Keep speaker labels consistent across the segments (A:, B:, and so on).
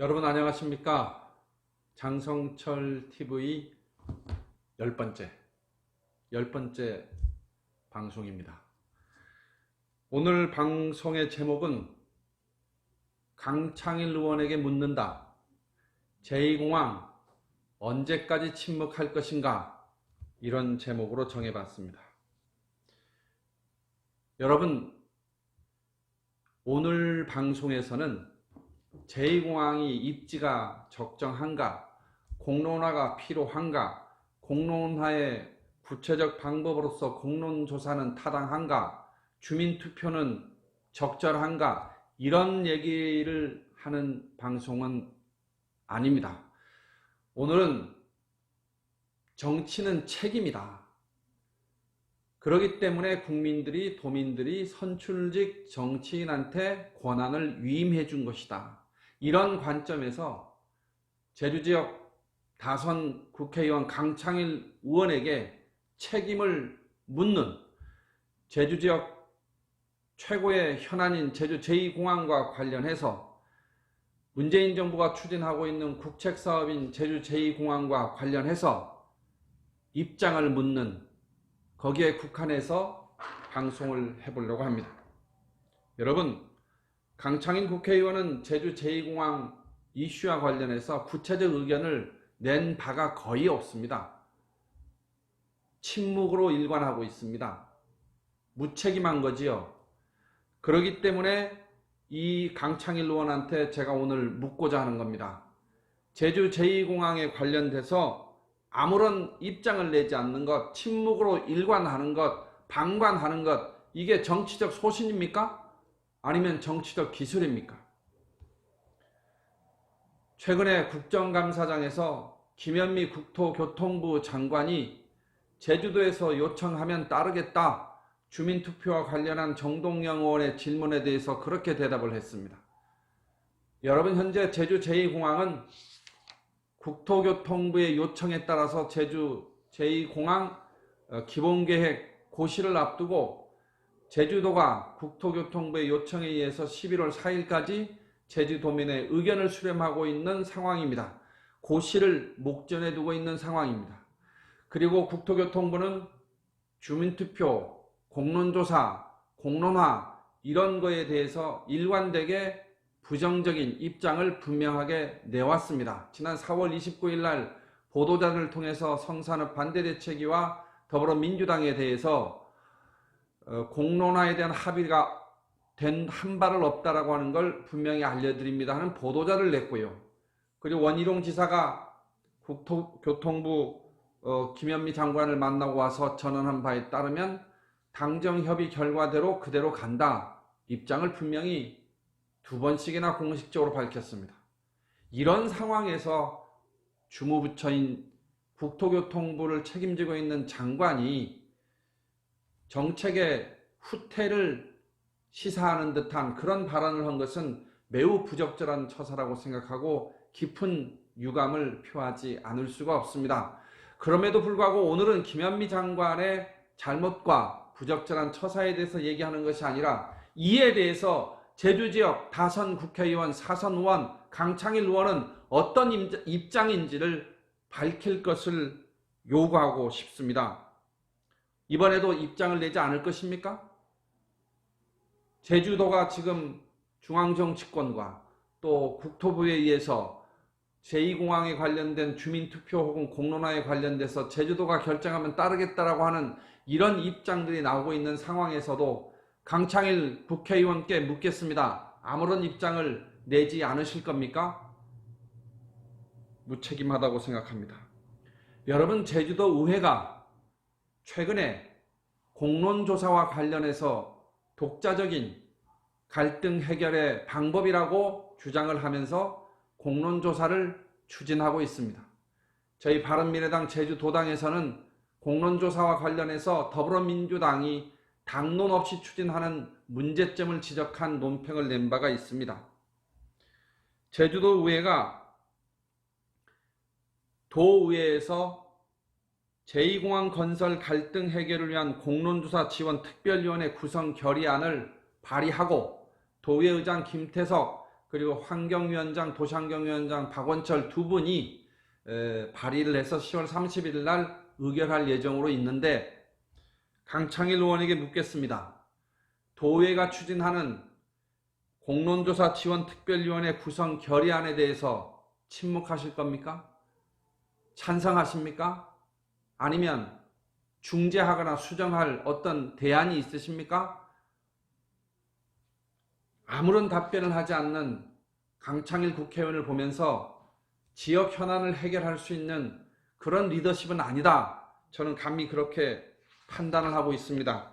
A: 여러분 안녕하십니까? 장성철 TV 열 번째 방송입니다. 오늘 방송의 제목은 강창일 의원에게 묻는다. 제2공항 언제까지 침묵할 것인가? 이런 제목으로 정해봤습니다. 여러분, 오늘 방송에서는 제2공항이 입지가 적정한가, 공론화가 필요한가, 공론화의 구체적 방법으로서 공론조사는 타당한가, 주민투표는 적절한가, 이런 얘기를 하는 방송은 아닙니다. 오늘은 정치는 책임이다. 그렇기 때문에 국민들이, 도민들이 선출직 정치인한테 권한을 위임해 준 것이다. 이런 관점에서 제주지역 다선 국회의원 강창일 의원에게 책임을 묻는 제주지역 최고의 현안인 제주 제2공항과 관련해서 문재인 정부가 추진하고 있는 국책사업인 제주 제2공항과 관련해서 입장을 묻는, 거기에 국한해서 방송을 해보려고 합니다. 여러분, 강창일 국회의원은 제주 제2공항 이슈와 관련해서 구체적 의견을 낸 바가 거의 없습니다. 침묵으로 일관하고 있습니다. 무책임한 거지요. 그렇기 때문에 이 강창일 의원한테 제가 오늘 묻고자 하는 겁니다. 제주 제2공항에 관련돼서 아무런 입장을 내지 않는 것, 침묵으로 일관하는 것, 방관하는 것, 이게 정치적 소신입니까? 아니면 정치적 기술입니까? 최근에 국정감사장에서 김현미 국토교통부 장관이 제주도에서 요청하면 따르겠다, 주민투표와 관련한 정동영 의원의 질문에 대해서 그렇게 대답을 했습니다. 여러분, 현재 제주 제2공항은 국토교통부의 요청에 따라서 제주 제2공항 기본계획 고시를 앞두고 제주도가 국토교통부의 요청에 의해서 11월 4일까지 제주도민의 의견을 수렴하고 있는 상황입니다. 고시를 목전에 두고 있는 상황입니다. 그리고 국토교통부는 주민투표, 공론조사, 공론화 이런 거에 대해서 일관되게 부정적인 입장을 분명하게 내왔습니다. 지난 4월 29일 날 보도자를 통해서 성산업 반대대책위와 더불어민주당에 대해서 공론화에 대한 합의가 된 한 발을 없다라고 하는 걸 분명히 알려드립니다 하는 보도자를 냈고요. 그리고 원희룡 지사가 국토교통부 김현미 장관을 만나고 와서 전언한 바에 따르면 당정협의 결과대로 그대로 간다, 입장을 분명히 2번씩이나 공식적으로 밝혔습니다. 이런 상황에서 주무부처인 국토교통부를 책임지고 있는 장관이 정책의 후퇴를 시사하는 듯한 그런 발언을 한 것은 매우 부적절한 처사라고 생각하고 깊은 유감을 표하지 않을 수가 없습니다. 그럼에도 불구하고 오늘은 김현미 장관의 잘못과 부적절한 처사에 대해서 얘기하는 것이 아니라 이에 대해서 제주지역 다선 국회의원, 사선 의원, 강창일 의원은 어떤 입장인지를 밝힐 것을 요구하고 싶습니다. 이번에도 입장을 내지 않을 것입니까? 제주도가 지금 중앙정치권과 또 국토부에 의해서 제2공항에 관련된 주민투표 혹은 공론화에 관련돼서 제주도가 결정하면 따르겠다라고 하는 이런 입장들이 나오고 있는 상황에서도 강창일 국회의원께 묻겠습니다. 아무런 입장을 내지 않으실 겁니까? 무책임하다고 생각합니다. 여러분, 제주도 의회가 최근에 공론조사와 관련해서 독자적인 갈등 해결의 방법이라고 주장을 하면서 공론조사를 추진하고 있습니다. 저희 바른미래당 제주도당에서는 공론조사와 관련해서 더불어민주당이 당론 없이 추진하는 문제점을 지적한 논평을 낸 바가 있습니다. 제주도 의회가 도의회에서 제2공항 건설 갈등 해결을 위한 공론조사 지원 특별위원회 구성 결의안을 발의하고 도의회의장 김태석, 그리고 환경위원장, 도시환경위원장 박원철 두 분이 발의를 해서 10월 30일 날 의결할 예정으로 있는데, 강창일 의원에게 묻겠습니다. 도의회가 추진하는 공론조사 지원특별위원회 구성 결의안에 대해서 침묵하실 겁니까? 찬성하십니까? 아니면 중재하거나 수정할 어떤 대안이 있으십니까? 아무런 답변을 하지 않는 강창일 국회의원을 보면서 지역 현안을 해결할 수 있는 그런 리더십은 아니다. 저는 감히 그렇게 판단을 하고 있습니다.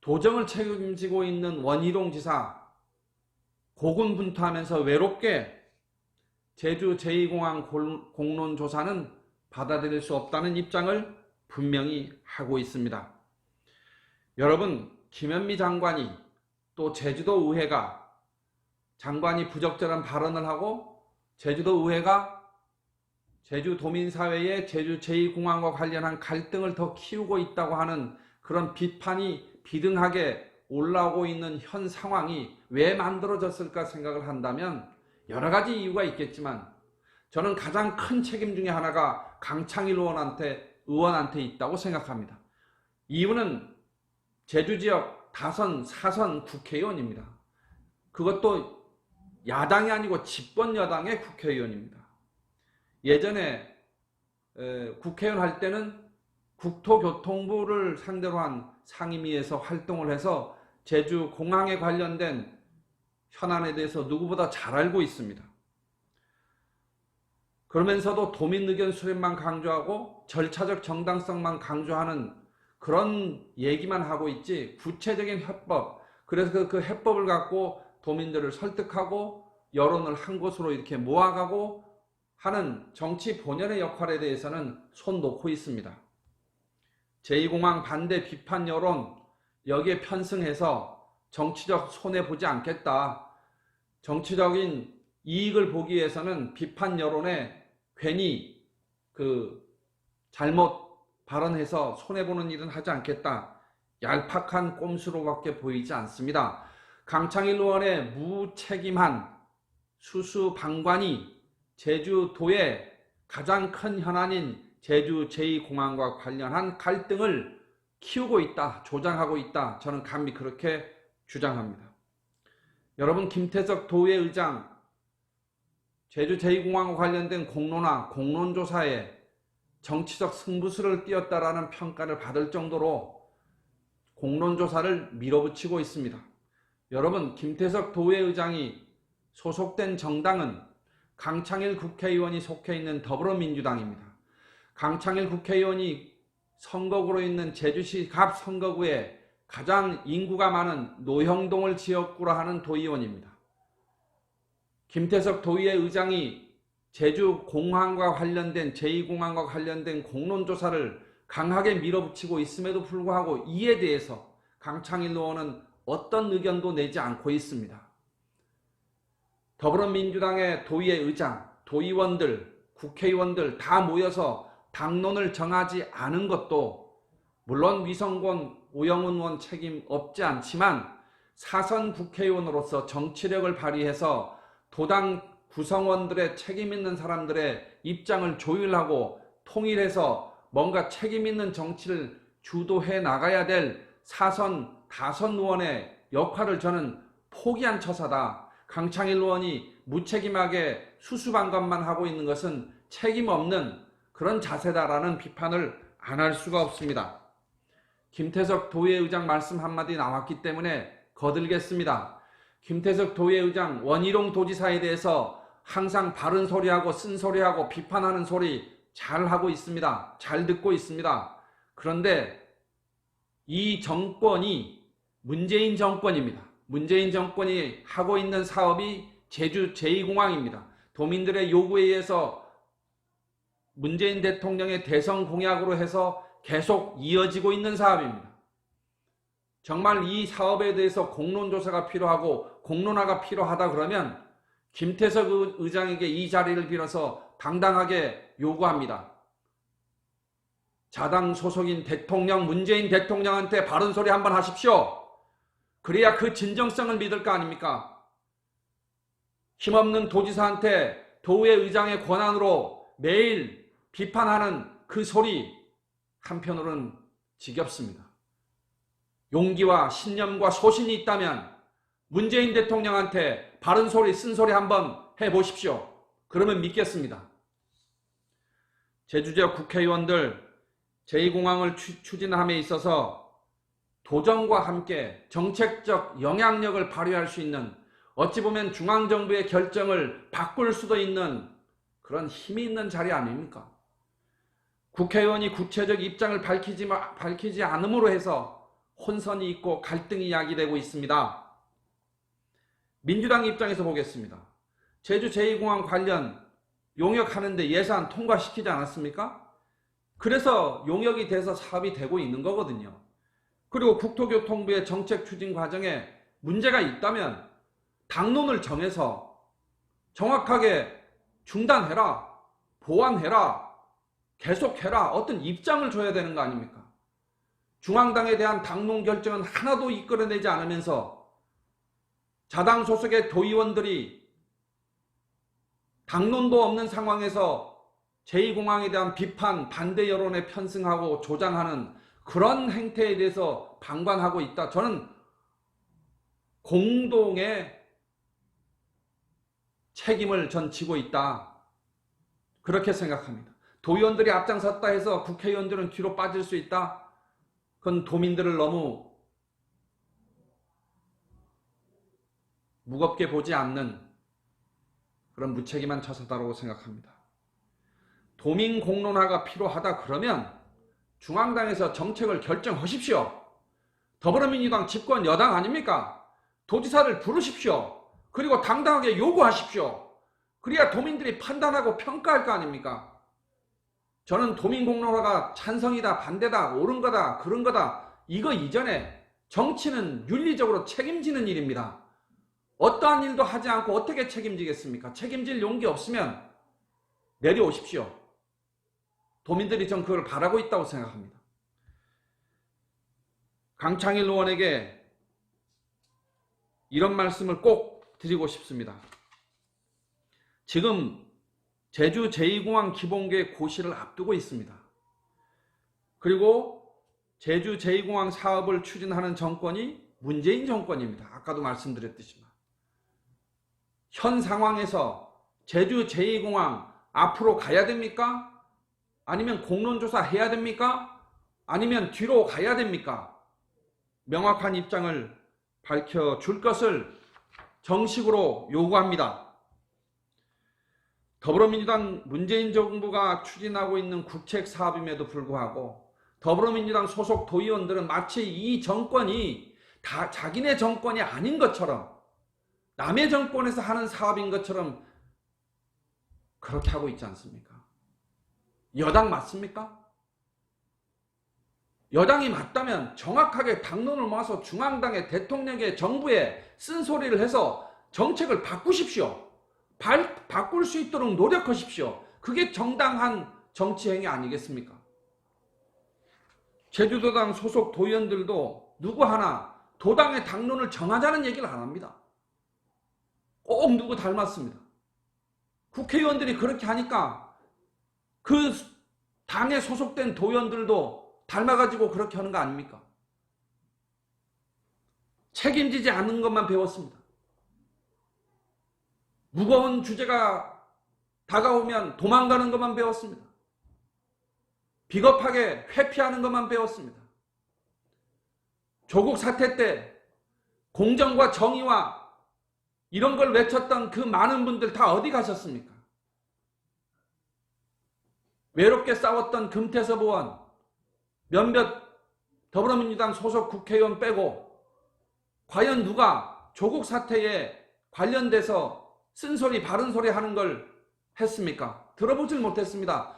A: 도정을 책임지고 있는 원희룡 지사, 고군분투하면서 외롭게 제주 제2공항 공론조사는 받아들일 수 없다는 입장을 분명히 하고 있습니다. 여러분, 김현미 장관이 또 제주도 의회가 장관이 부적절한 발언을 하고 제주도 의회가 제주도민사회의 제주 제2공항과 관련한 갈등을 더 키우고 있다고 하는 그런 비판이 비등하게 올라오고 있는 현 상황이 왜 만들어졌을까 생각을 한다면 여러 가지 이유가 있겠지만 저는 가장 큰 책임 중에 하나가 강창일 의원한테 있다고 생각합니다. 이유는 제주 지역 다선, 사선 국회의원입니다. 그것도 야당이 아니고 집권 여당의 국회의원입니다. 예전에 국회의원 할 때는 국토교통부를 상대로 한 상임위에서 활동을 해서 제주 공항에 관련된 현안에 대해서 누구보다 잘 알고 있습니다. 그러면서도 도민 의견 수렴만 강조하고 절차적 정당성만 강조하는 그런 얘기만 하고 있지 구체적인 해법, 그래서 그 해법을 갖고 도민들을 설득하고 여론을 한 곳으로 이렇게 모아가고 하는 정치 본연의 역할에 대해서는 손 놓고 있습니다. 제2공항 반대 비판 여론, 여기에 편승해서 정치적 손해보지 않겠다. 정치적인 이익을 보기 위해서는 비판 여론에 괜히 잘못 발언해서 손해보는 일은 하지 않겠다. 얄팍한 꼼수로밖에 보이지 않습니다. 강창일 의원의 무책임한 수수방관이 제주도의 가장 큰 현안인 제주 제2공항과 관련한 갈등을 키우고 있다, 조장하고 있다. 저는 감히 그렇게 주장합니다. 여러분, 김태석 도의회 의장 제주 제2공항과 관련된 공론화, 공론조사에 정치적 승부수를 띄었다라는 평가를 받을 정도로 공론조사를 밀어붙이고 있습니다. 여러분, 김태석 도의회 의장이 소속된 정당은 강창일 국회의원이 속해 있는 더불어민주당입니다. 강창일 국회의원이 선거구로 있는 제주시 갑 선거구에 가장 인구가 많은 노형동을 지역구로 하는 도의원입니다. 김태석 도의회 의장이 제주 공항과 관련된 제2공항과 관련된 공론조사를 강하게 밀어붙이고 있음에도 불구하고 이에 대해서 강창일 의원은 어떤 의견도 내지 않고 있습니다. 더불어민주당의 도의회 의장, 도의원들, 국회의원들 다 모여서 당론을 정하지 않은 것도 물론 위성곤, 오영훈 의원 책임 없지 않지만 사선 국회의원으로서 정치력을 발휘해서 도당 구성원들의 책임 있는 사람들의 입장을 조율하고 통일해서 뭔가 책임 있는 정치를 주도해 나가야 될 사선, 다선 의원의 역할을 저는 포기한 처사다. 강창일 의원이 무책임하게 수수방관만 하고 있는 것은 책임 없는 그런 자세다라는 비판을 안 할 수가 없습니다. 김태석 도의회 의장 말씀 한마디 나왔기 때문에 거들겠습니다. 김태석 도의회 의장 원희룡 도지사에 대해서 항상 바른 소리하고 쓴소리하고 비판하는 소리 잘 하고 있습니다. 잘 듣고 있습니다. 그런데 이 정권이 문재인 정권입니다. 문재인 정권이 하고 있는 사업이 제주 제2공항입니다. 도민들의 요구에 의해서 문재인 대통령의 대선 공약으로 해서 계속 이어지고 있는 사업입니다. 정말 이 사업에 대해서 공론조사가 필요하고 공론화가 필요하다 그러면 김태석 의장에게 이 자리를 빌어서 당당하게 요구합니다. 자당 소속인 대통령, 문재인 대통령한테 바른 소리 한번 하십시오. 그래야 그 진정성을 믿을 거 아닙니까? 힘없는 도지사한테 도의 의장의 권한으로 매일 비판하는 그 소리 한편으로는 지겹습니다. 용기와 신념과 소신이 있다면 문재인 대통령한테 바른 소리, 쓴소리 한번 해보십시오. 그러면 믿겠습니다. 제주지역 국회의원들 제2공항을 추진함에 있어서 도정과 함께 정책적 영향력을 발휘할 수 있는, 어찌 보면 중앙정부의 결정을 바꿀 수도 있는 그런 힘이 있는 자리 아닙니까? 국회의원이 구체적 입장을 밝히지 않음으로 해서 혼선이 있고 갈등이 야기되고 있습니다. 민주당 입장에서 보겠습니다. 제주 제2공항 관련 용역하는데 예산 통과시키지 않았습니까? 그래서 용역이 돼서 사업이 되고 있는 거거든요. 그리고 국토교통부의 정책 추진 과정에 문제가 있다면 당론을 정해서 정확하게 중단해라, 보완해라, 계속해라, 어떤 입장을 줘야 되는 거 아닙니까? 중앙당에 대한 당론 결정은 하나도 이끌어내지 않으면서 자당 소속의 도의원들이 당론도 없는 상황에서 제2공항에 대한 비판, 반대 여론에 편승하고 조장하는 그런 행태에 대해서 방관하고 있다. 저는 공동의 책임을 전 지고 있다. 그렇게 생각합니다. 도의원들이 앞장섰다 해서 국회의원들은 뒤로 빠질 수 있다. 그건 도민들을 너무 무겁게 보지 않는 그런 무책임한 처사다라고 생각합니다. 도민 공론화가 필요하다 그러면 중앙당에서 정책을 결정하십시오. 더불어민주당 집권 여당 아닙니까? 도지사를 부르십시오. 그리고 당당하게 요구하십시오. 그래야 도민들이 판단하고 평가할 거 아닙니까? 저는 도민 공론화가 찬성이다, 반대다, 옳은 거다, 그런 거다, 이거 이전에 정치는 윤리적으로 책임지는 일입니다. 어떠한 일도 하지 않고 어떻게 책임지겠습니까? 책임질 용기 없으면 내려오십시오. 도민들이 전 그걸 바라고 있다고 생각합니다. 강창일 의원에게 이런 말씀을 꼭 드리고 싶습니다. 지금 제주 제2공항 기본계획 고시를 앞두고 있습니다. 그리고 제주 제2공항 사업을 추진하는 정권이 문재인 정권입니다. 아까도 말씀드렸듯이만. 현 상황에서 제주 제2공항 앞으로 가야 됩니까? 아니면 공론조사 해야 됩니까? 아니면 뒤로 가야 됩니까? 명확한 입장을 밝혀줄 것을 정식으로 요구합니다. 더불어민주당 문재인 정부가 추진하고 있는 국책 사업임에도 불구하고 더불어민주당 소속 도의원들은 마치 이 정권이 다 자기네 정권이 아닌 것처럼, 남의 정권에서 하는 사업인 것처럼 그렇게 하고 있지 않습니까? 여당 맞습니까? 여당이 맞다면 정확하게 당론을 모아서 중앙당의 대통령의 정부에 쓴소리를 해서 정책을 바꾸십시오. 바꿀 수 있도록 노력하십시오. 그게 정당한 정치행위 아니겠습니까? 제주도당 소속 도의원들도 누구 하나 도당의 당론을 정하자는 얘기를 안 합니다. 꼭 누구 닮았습니다. 국회의원들이 그렇게 하니까 그 당에 소속된 도의원들도 닮아가지고 그렇게 하는 거 아닙니까? 책임지지 않는 것만 배웠습니다. 무거운 주제가 다가오면 도망가는 것만 배웠습니다. 비겁하게 회피하는 것만 배웠습니다. 조국 사태 때 공정과 정의와 이런 걸 외쳤던 그 많은 분들 다 어디 가셨습니까? 외롭게 싸웠던 금태섭 의원, 몇몇 더불어민주당 소속 국회의원 빼고 과연 누가 조국 사태에 관련돼서 쓴소리 바른 소리 하는 걸 했습니까? 들어보질 못했습니다.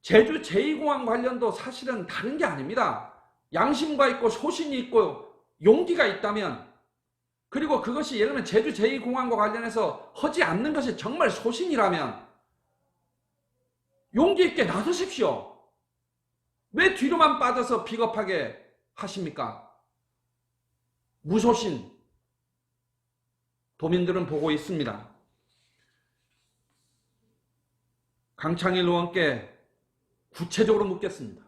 A: 제주 제2공항 관련도 사실은 다른 게 아닙니다. 양심과 있고 소신이 있고 용기가 있다면, 그리고 그것이 예를 들면 제주 제2공항과 관련해서 하지 않는 것이 정말 소신이라면 용기 있게 나서십시오. 왜 뒤로만 빠져서 비겁하게 하십니까? 무소신, 도민들은 보고 있습니다. 강창일 의원께 구체적으로 묻겠습니다.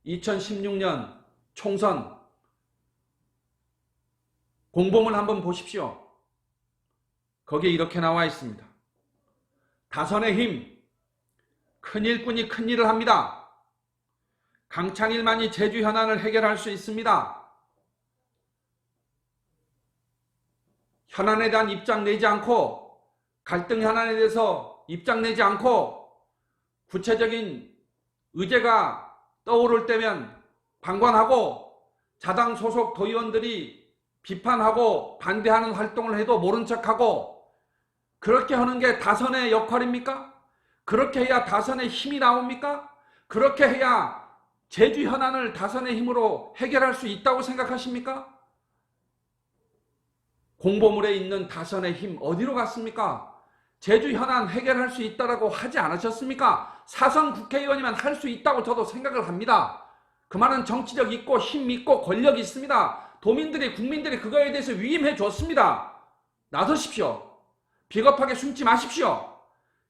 A: 2016년 총선 공보문 한번 보십시오. 거기에 이렇게 나와 있습니다. 다선의 힘, 큰 일꾼이 큰 일을 합니다. 강창일만이 제주 현안을 해결할 수 있습니다. 현안에 대한 입장 내지 않고, 갈등 현안에 대해서 입장 내지 않고 구체적인 의제가 떠오를 때면 방관하고 자당 소속 도의원들이 비판하고 반대하는 활동을 해도 모른 척하고, 그렇게 하는 게 다선의 역할입니까? 그렇게 해야 다선의 힘이 나옵니까? 그렇게 해야 제주 현안을 다선의 힘으로 해결할 수 있다고 생각하십니까? 공보물에 있는 다선의 힘 어디로 갔습니까? 제주 현안 해결할 수 있다고 하지 않으셨습니까? 사선 국회의원이면 할 수 있다고 저도 생각을 합니다. 그만한 정치력 있고 힘 있고 권력이 있습니다. 도민들이, 국민들이 그거에 대해서 위임해 줬습니다. 나서십시오. 비겁하게 숨지 마십시오.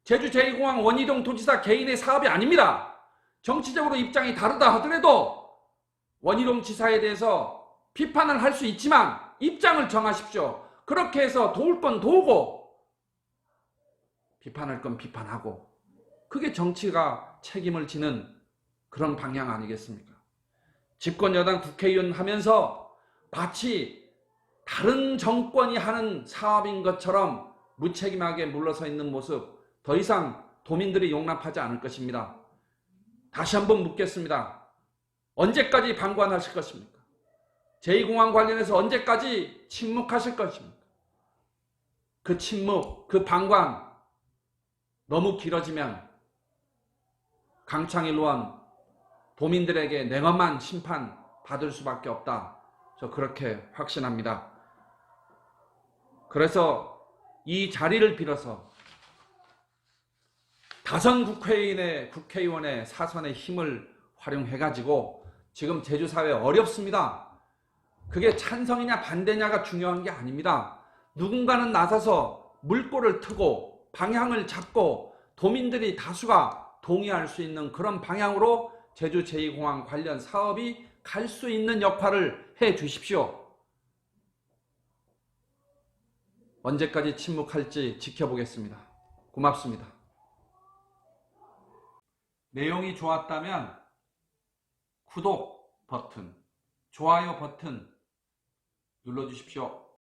A: 제주 제2공항 원희동 도지사 개인의 사업이 아닙니다. 정치적으로 입장이 다르다 하더라도 원희동 지사에 대해서 비판을 할 수 있지만 입장을 정하십시오. 그렇게 해서 도울 건 도우고 비판할 건 비판하고, 그게 정치가 책임을 지는 그런 방향 아니겠습니까? 집권 여당 국회의원 하면서 마치 다른 정권이 하는 사업인 것처럼 무책임하게 물러서 있는 모습, 더 이상 도민들이 용납하지 않을 것입니다. 다시 한번 묻겠습니다. 언제까지 방관하실 것입니까? 제2공항 관련해서 언제까지 침묵하실 것입니까? 그 침묵, 그 방관 너무 길어지면 강창일 의원 도민들에게 냉엄한 심판 받을 수밖에 없다. 저 그렇게 확신합니다. 그래서 이 자리를 빌어서 다선 국회의원의 사선의 힘을 활용해가지고, 지금 제주사회 어렵습니다. 그게 찬성이냐 반대냐가 중요한 게 아닙니다. 누군가는 나서서 물꼬를 트고 방향을 잡고 도민들이 다수가 동의할 수 있는 그런 방향으로 제주 제2공항 관련 사업이 갈 수 있는 역할을 해 주십시오. 언제까지 침묵할지 지켜보겠습니다. 고맙습니다. 내용이 좋았다면 구독 버튼, 좋아요 버튼 눌러주십시오.